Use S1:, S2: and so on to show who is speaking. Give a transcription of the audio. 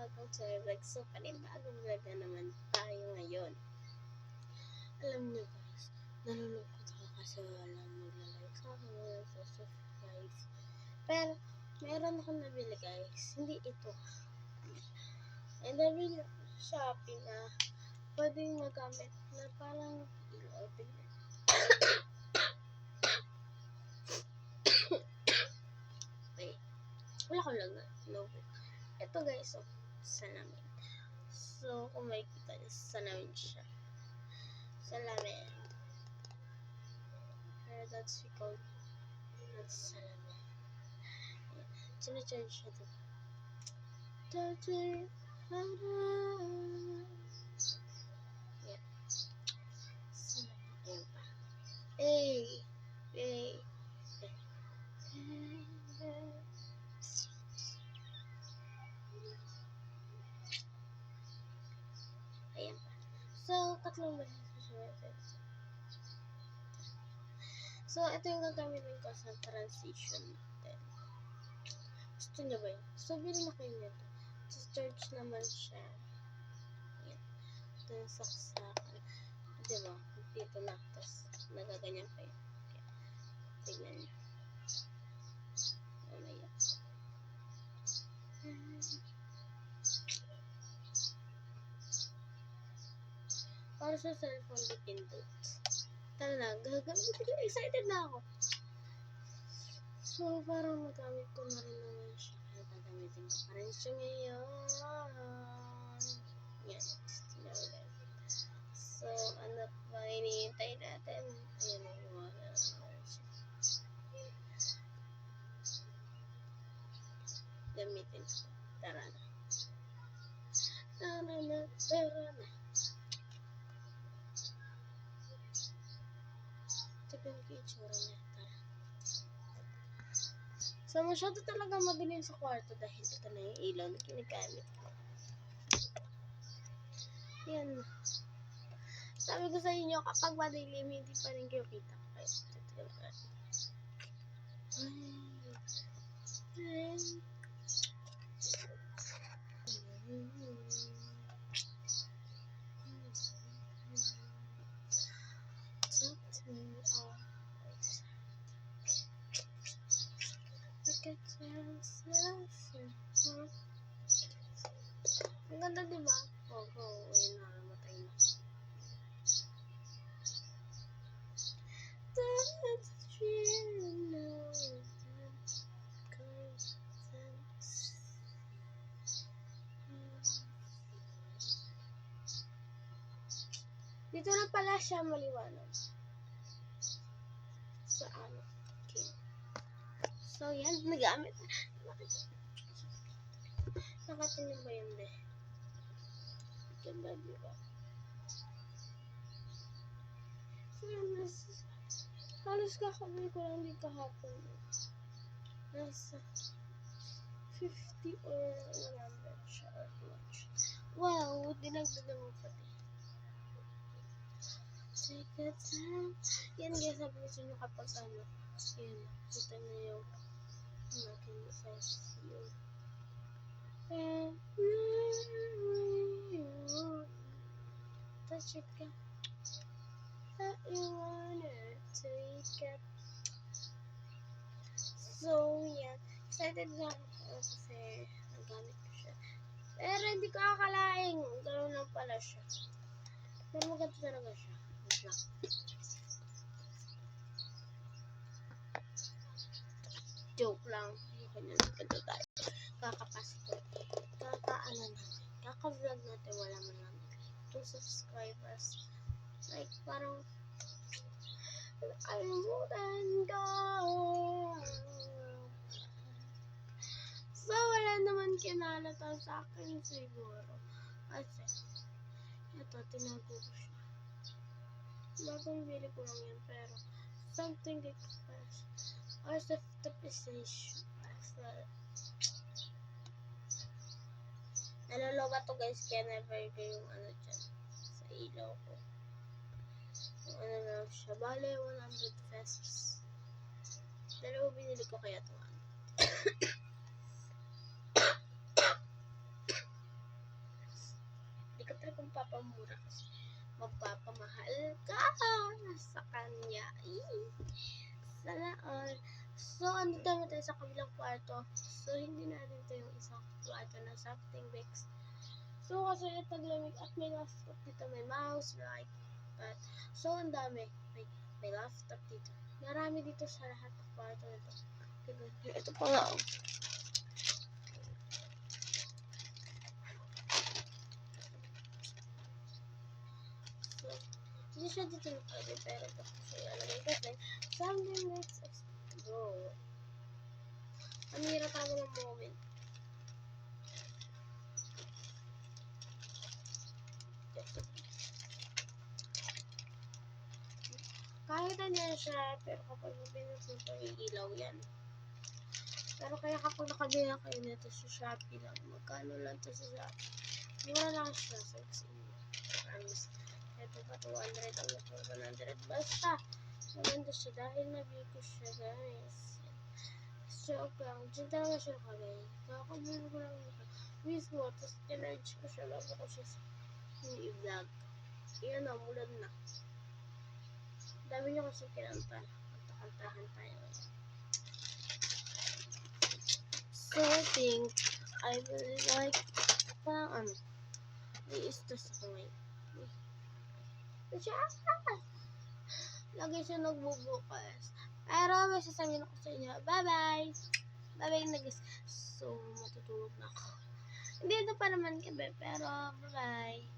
S1: bagong vlog. So, panibagong vlog na naman tayo ngayon. Alam niyo guys, nalulungkot ako kasi walang magla-like sa akin, walang subscribe. Pero, meron akong nabili guys. Hindi ito. And nabili ako sa Shopee na pwedeng magamit na parang i-open. Wait. Wala ko lang na notebook. Ito guys, oh, salamin. So, kung makikita niyo, salamin siya. Salamin. That's called salamin. Sinacharge siya ito. Yeah. Salamin. Ayun pa. Hey! Hey! Ayan pa. So, tatlong ba? So, ito yung gagamitin ko sa transition natin. Gusto nyo ba yun? So, bilhin na kayo nito. So, charge naman siya. Ayan. Ito yung saksakan. Diba? Dito na. Tapos, nagaganyan pa yun. Okay. Tignan nyo. Mamaya. Para sa cellphone, dipindot. Tara na, excited na ako. So, parang magamit ko na rin naman siya. Kaya gagamitin ko pa rin siya ngayon. Yan. So, ano pa hinihintay natin? Ayan, wala naman siya. Gamitin ko. Tara na. Tara na, tara na. Tignan ko yung itsura niya. So, masyado talaga madilim sa kwarto dahil ito na yung ilaw na ginagamit ko. Yan. Sabi ko sa inyo, kapag madilim, hindi pa rin kayo kita. Kaya, ito na. Ang ganda diba? Oo, ayun na, namatay na. Dito na pala siya maliwanag. Sa ano? Okay. So, yan, nagamit. Nakatingin ba yun de? Ganda, diba? So, yan, halos kakabili ko lang din kahapon. Nasa 50 or 100 siya or much. Wow, dinagdagan mo pati. Take a time. Yan guys, sabi ko sa inyo kapag ano. Yan, kita na yung aking size yun. And touch it ka. That you wanna take it. So, yan. Excited na ako kasi nagamit ko siya. Pero hindi ko akalaing gano'n lang pala siya. Pero maganda talaga siya. Joke lang. Ganyan, ganito tayo. Kakapasok ko. Kakaano natin. Kaka-vlog natin. Wala man lang 2 subscribers. Like, parang nakalimutan ko. So, wala naman kinalata sa akin siguro. Kasi, ito, tinago ko siya. Bagong bili ko lang yan, pero something express or self-depreciation. Naloloba to guys, kaya never ko yung ano dyan sa ilaw ko. So, ano lang siya, bale 100 pesos. Pero binili ko kaya ito. magpapamura kasi magpapamahal ka sa kanya. Sana all. So, andito naman tayo sa kabilang kwarto. So, hindi natin ito yung isang kwarto na something Bex. So, kasi taglamig at may laptop dito. May mouse, like that. So, ang dami. May laptop dito. Marami dito sa lahat ng kwarto nito. Ito pa nga. So, hindi siya dito nakalagay. Pero ito ko siya ilalagay kasi something let's explore. Ang hirap ako ng moment. Kahit ano siya, pero kapag pinunod mo ilaw yan. Pero kaya kapag nakabila kayo nito sa Shopee lang, magkano lang to sa Shopee? Mura lang siya sa XE. Promise. Ito pa 200 ang ito 100. Basta, maganda siya dahil nabili ko siya guys. Joke lang. Diyan talaga siya nakagay. Kakabili ko lang ito. Mismo, tapos tinarge ko siya bago ko siya i-vlog. Iyan na, mulan na. Dami niyo kasi kinanta. Kantahan tayo. So, I think I will like parang i-stress ako ngayon. Lagi siya nagbubukas. Pero may sasabihin ako sa inyo. Bye-bye! Bye-bye na guys. So, matutulog na ako. Hindi ito pa naman gabi, pero bye-bye!